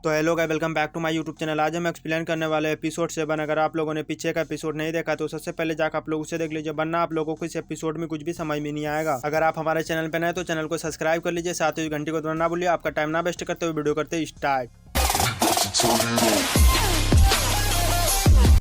तो hello guys, welcome back to my YouTube channel. आज हम एक्सप्लेन करने वाले एपिसोड 7। अगर आप लोगों ने पीछे का एपिसोड नहीं देखा तो सबसे पहले जाकर आप लोग उसे देख लीजिए, वरना आप लोगों को इस एपिसोड में कुछ भी समझ में नहीं आएगा। अगर आप हमारे चैनल पर नए तो चैनल को सब्सक्राइब कर लीजिए, साथ ही घंटी को दबाना ना भूलिए। आपका टाइम ना वेस्ट करते हुए वीडियो करते स्टार्ट।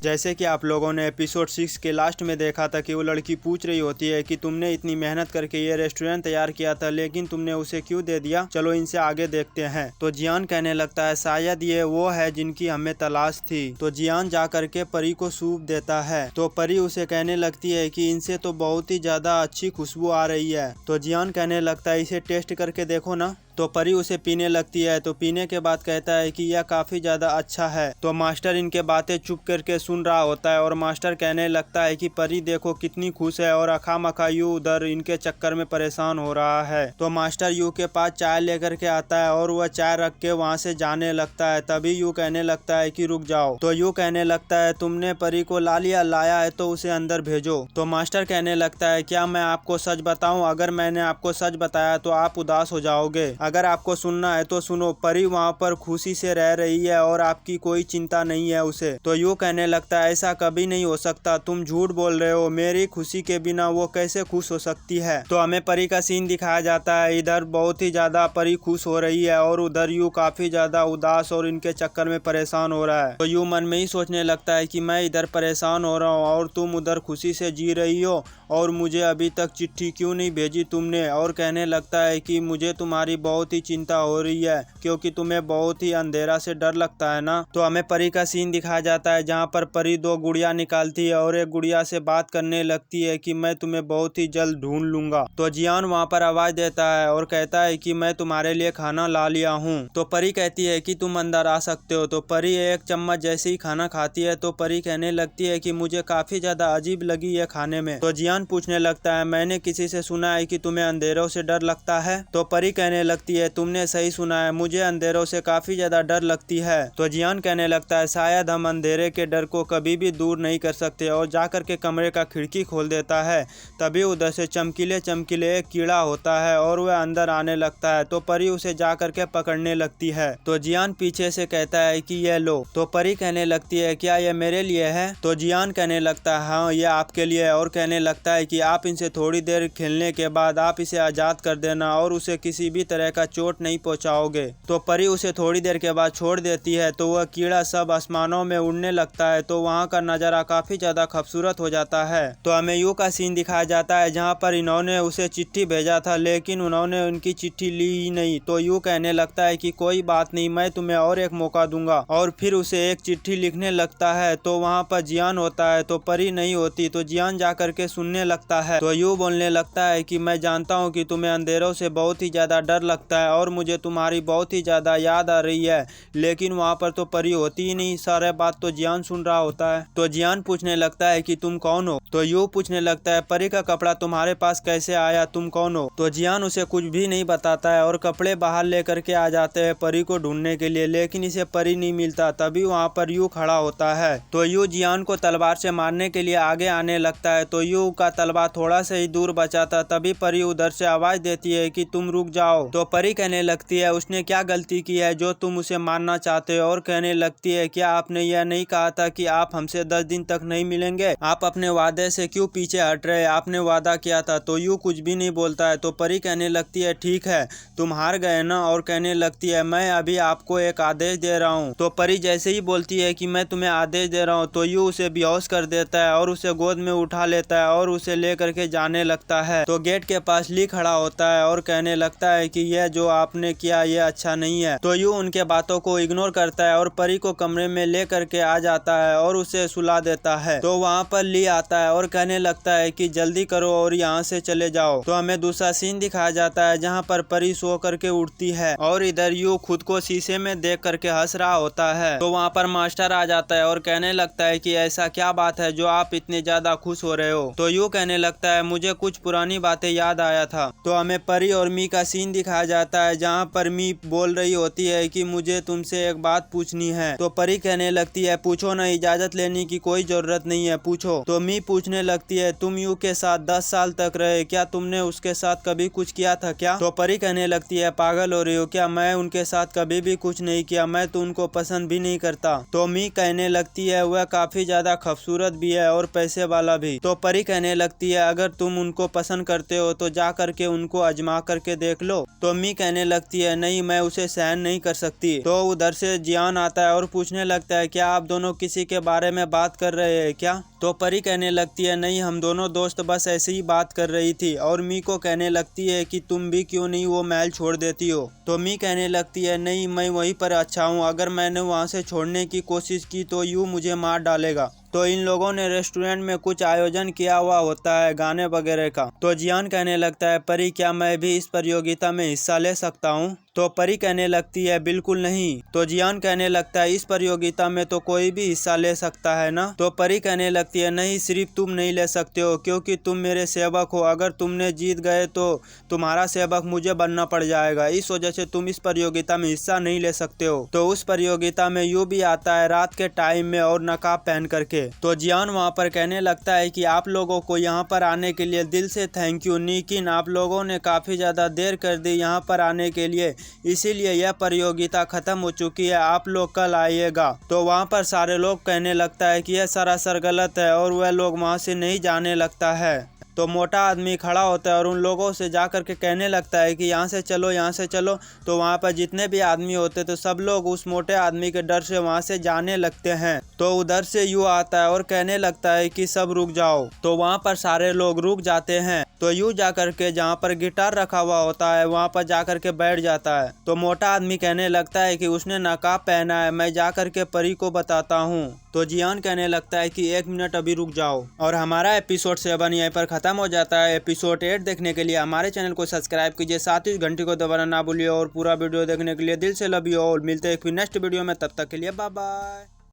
जैसे कि आप लोगों ने एपिसोड 6 के लास्ट में देखा था कि वो लड़की पूछ रही होती है कि तुमने इतनी मेहनत करके ये रेस्टोरेंट तैयार किया था, लेकिन तुमने उसे क्यों दे दिया। चलो इनसे आगे देखते हैं। तो जियान कहने लगता है शायद ये वो है जिनकी हमें तलाश थी। तो जियान जा करके परी को सूप देता है। तो परी उसे कहने लगती है कि इनसे तो बहुत ही ज्यादा अच्छी खुशबू आ रही है। तो जियान कहने लगता है इसे टेस्ट करके देखो ना। तो परी उसे पीने लगती है। तो पीने के बाद कहता है कि यह काफी ज्यादा अच्छा है। तो मास्टर इनके बातें चुप करके सुन रहा होता है और मास्टर कहने लगता है कि परी देखो कितनी खुश है और अखामखा यू उधर इनके चक्कर में परेशान हो रहा है। तो मास्टर यू के पास चाय लेकर के आता है और वह चाय रख के वहाँ से जाने लगता है। तभी यू कहने लगता है कि रुक जाओ। तो यू कहने लगता है तुमने परी को लाया है तो उसे अंदर भेजो। तो मास्टर कहने लगता है क्या मैं आपको सच बताऊं, अगर मैंने आपको सच बताया तो आप उदास हो जाओगे। अगर आपको सुनना है तो सुनो, परी वहाँ पर खुशी से रह रही है और आपकी कोई चिंता नहीं है उसे। तो यूँ कहने लगता है ऐसा कभी नहीं हो सकता, तुम झूठ बोल रहे हो, मेरी खुशी के बिना वो कैसे खुश हो सकती है। तो हमें परी का सीन दिखाया जाता है। इधर बहुत ही ज्यादा परी खुश हो रही है और उधर यू काफी ज्यादा उदास और इनके चक्कर में परेशान हो रहा है। तो यू मन में ही सोचने लगता है कि मैं इधर परेशान हो रहा हूँ और तुम उधर खुशी से जी रही हो और मुझे अभी तक चिट्ठी क्यों नहीं भेजी तुमने। और कहने लगता है कि मुझे तुम्हारी बहुत ही चिंता हो रही है क्योंकि तुम्हें बहुत ही अंधेरा से डर लगता है ना। तो हमें परी का सीन दिखाया जाता है जहाँ पर परी दो गुड़िया निकालती है और एक गुड़िया से बात करने लगती है कि मैं तुम्हें बहुत ही जल्द ढूंढ लूंगा। तो जियान वहाँ पर आवाज देता है और कहता है कि मैं तुम्हारे लिए खाना ला लिया हूँ। तो परी कहती है कि तुम अंदर आ सकते हो। तो परी एक चम्मच जैसे ही खाना खाती है तो परी कहने लगती है कि मुझे काफी ज्यादा अजीब लगी है खाने में। तो जियान पूछने लगता है मैंने किसी से सुना है कि तुम्हें अंधेरों से डर लगता है। तो परी कहने लगती है तुमने सही सुना है, मुझे अंधेरों से काफी ज्यादा डर लगती है। तो जियान कहने लगता है शायद हम अंधेरे के डर को कभी भी दूर नहीं कर सकते और जाकर के कमरे का खिड़की खोल देता है। तभी उधर से चमकीले चमकीले एक कीड़ा होता है और वह अंदर आने लगता है। तो परी उसे जा करके पकड़ने लगती है। तो जियान पीछे से कहता है कि ये लो। तो परी कहने लगती है क्या ये मेरे लिए है। तो जियान कहने लगता है हाँ ये आपके लिए है और कहने लगता है कि आप इनसे थोड़ी देर खेलने के बाद आप इसे आजाद कर देना और उसे किसी भी तरह का चोट नहीं पहुंचाओगे। तो परी उसे थोड़ी देर के बाद छोड़ देती है। तो वह कीड़ा सब आसमानों में उड़ने लगता है। तो वहाँ का नजारा काफी ज्यादा खूबसूरत हो जाता है। तो हमें यू का सीन दिखाया जाता है जहाँ पर इन्होंने उसे चिट्ठी भेजा था लेकिन उन्होंने उनकी चिट्ठी ली ही नहीं। तो यू कहने लगता है कि कोई बात नहीं, मैं तुम्हें और एक मौका दूंगा। और फिर उसे एक चिट्ठी लिखने लगता है। तो वहाँ पर जियान होता है तो परी नहीं होती। तो जियान जा करके सुनने लगता है। तो यू बोलने लगता है कि मैं जानता हूँ कि तुम्हें अंधेरों से बहुत ही ज्यादा डर लगता है और मुझे तुम्हारी बहुत ही ज्यादा याद आ रही है, लेकिन वहाँ पर तो परी होती ही नहीं। सारे बात तो जियान सुन रहा होता है। तो जियान पूछने लगता है कि तुम कौन हो। तो यू पूछने लगता है परी का कपड़ा तुम्हारे पास कैसे आया, तुम कौन हो। तो जियान उसे कुछ भी नहीं बताता है और कपड़े बाहर लेकर के आ जाते हैं परी को ढूंढने के लिए, लेकिन इसे परी नहीं मिलता। तभी वहाँ पर यू खड़ा होता है। तो यू जियान को तलवार से मारने के लिए आगे आने लगता है। तो यू का तलवार थोड़ा सा ही दूर बचा था। तभी परी उधर से आवाज देती है कि तुम रुक जाओ। तो परी कहने लगती है उसने क्या गलती की है जो तुम उसे मारना चाहते हो। और कहने लगती है क्या आपने यह नहीं कहा था कि आप हमसे 10 दिन तक नहीं मिलेंगे, आप अपने वादे से क्यों पीछे हट रहे, आपने वादा किया था। तो यू कुछ भी नहीं बोलता है। तो परी कहने लगती है ठीक है तुम हार गए ना। और कहने लगती है मैं अभी आपको एक आदेश दे रहा हूँ। तो परी जैसे ही बोलती है कि मैं तुम्हें आदेश दे रहा हूँ तो यू उसे बेहोश कर देता है और उसे गोद में उठा लेता है और उसे ले करके जाने लगता है। तो गेट के पास ली खड़ा होता है और कहने लगता है कि यह जो आपने किया यह अच्छा नहीं है। तो यू उनके बातों को इग्नोर करता है और परी को कमरे में ले करके आ जाता है और उसे सुला देता है। तो वहाँ पर ली आता है और कहने लगता है कि जल्दी करो और यहाँ से चले जाओ। तो हमें दूसरा सीन दिखाया जाता है जहाँ पर परी सो करके उठती है और इधर यू खुद को शीशे में देख करके हंस रहा होता है। तो वहाँ पर मास्टर आ जाता है और कहने लगता है कि ऐसा क्या बात है जो आप इतने ज्यादा खुश हो रहे हो। तो यू कहने लगता है मुझे कुछ पुरानी बातें याद आया था। तो हमें परी और मी का सीन दिखाया जाता है जहाँ पर मी बोल रही होती है कि मुझे तुमसे एक बात पूछनी है। तो परी कहने लगती है पूछो ना, इजाजत लेने की कोई जरूरत नहीं है, पूछो। तो मी पूछने लगती है तुम यू के साथ 10 साल तक रहे, क्या तुमने उसके साथ कभी कुछ किया था क्या? तो परी कहने लगती है पागल हो रही हो क्या, मैं उनके साथ कभी भी कुछ नहीं किया, मैं तो उनको पसंद भी नहीं करता। तो मी कहने लगती है वह काफी ज्यादा खूबसूरत भी है और पैसे वाला भी। तो परी कहने लगती है अगर तुम उनको पसंद करते हो तो जा करके उनको आजमा करके देख लो। तो मी कहने लगती है नहीं, मैं उसे सहन नहीं कर सकती। तो उधर से जियान आता है और पूछने लगता है क्या आप दोनों किसी के बारे में बात कर रहे हैं क्या? तो परी कहने लगती है नहीं, हम दोनों दोस्त बस ऐसे ही बात कर रही थी। और मी को कहने लगती है कि तुम भी क्यों नहीं वो महल छोड़ देती हो। तो मी कहने लगती है नहीं, मैं वहीं पर अच्छा हूँ, अगर मैंने वहाँ से छोड़ने की कोशिश की तो यू मुझे मार डालेगा। तो इन लोगों ने रेस्टोरेंट में कुछ आयोजन किया हुआ होता है गाने वगैरह का। तो जियान कहने लगता है परी क्या मैं भी इस प्रतियोगिता में हिस्सा ले सकता हूँ? तो परी कहने लगती है बिल्कुल नहीं। तो जियान कहने लगता है इस प्रतियोगिता में तो कोई भी हिस्सा ले सकता है ना? तो परी कहने लगती है नहीं, सिर्फ तुम नहीं ले सकते हो क्योंकि तुम मेरे सेवक हो, अगर तुमने जीत गए तो तुम्हारा सेवक मुझे बनना पड़ जाएगा, इस वजह से तुम इस प्रतियोगिता में हिस्सा नहीं ले सकते हो। तो उस प्रतियोगिता में यू भी आता है रात के टाइम में और नकाब पहन करके। तो जियान वहाँ पर कहने लगता है कि आप लोगों को यहाँ पर आने के लिए दिल से थैंक यू, लेकिन आप लोगों ने काफी ज्यादा देर कर दी यहाँ पर आने के लिए, इसीलिए यह प्रतियोगिता खत्म हो चुकी है, आप लोग कल आइएगा। तो वहाँ पर सारे लोग कहने लगता है कि यह सरासर गलत है और वह लोग वहाँ से नहीं जाने लगता है। तो मोटा आदमी खड़ा होता है और उन लोगों से जा कर के कहने लगता है कि यहाँ से चलो, यहाँ से चलो। तो वहाँ पर जितने भी आदमी होते तो सब लोग उस मोटे आदमी के डर से वहाँ से जाने लगते हैं। तो उधर से यू आता है और कहने लगता है कि सब रुक जाओ। तो वहाँ पर सारे लोग रुक जाते हैं। तो यू जा करके जहाँ पर गिटार रखा हुआ होता है वहाँ पर जा करके बैठ जाता है। तो मोटा आदमी कहने लगता है कि उसने नकाब पहना है, मैं जा करके परी को बताता हूँ। तो जियान कहने लगता है कि 1 मिनट अभी रुक जाओ। और हमारा एपिसोड 7 यहीं पर खत्म हो जाता है। एपिसोड 8 देखने के लिए हमारे चैनल को सब्सक्राइब कीजिए, साथ ही घंटी को दबाना ना भूलिए और पूरा वीडियो देखने के लिए दिल से लव यू ऑल। मिलते हैं फिर नेक्स्ट वीडियो में, तब तक के लिए बाय बाय।